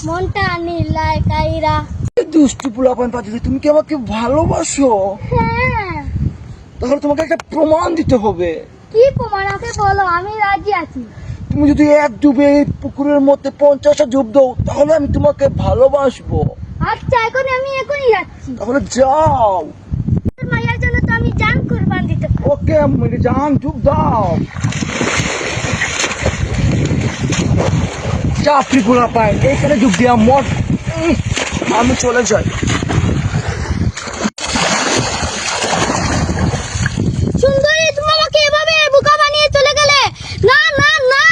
মনটা নীলায় কাইরা। দুষ্টু পোলাপান পাঠিয়েছে, তুমি কি আমাকে ভালোবাসো? হ্যাঁ। তাহলে তোমাকে একটা প্রমাণ দিতে হবে। কি প্রমাণ আমাকে বলো, আমি রাজি আছি। তুমি যদি এক ডুবে এই পুকুরের মধ্যে 50টা ডুব দাও তাহলে আমি তোমাকে ভালোবাসবো। আচ্ছা, আমি এখনই যাচ্ছি। তাহলে যাও। তোর মায়ের জন্য তো আমি জান কুরবান দিতে পারি। ওকে, মেরে জান ডুব দাও। চাপড়ি পোলাপান, এইখানে ডুব দিয়া মর। আমি চলে যাই। সুন্দরী, তুমি আমাকে এভাবে বোকা বানিয়ে চলে গেলে। না না না।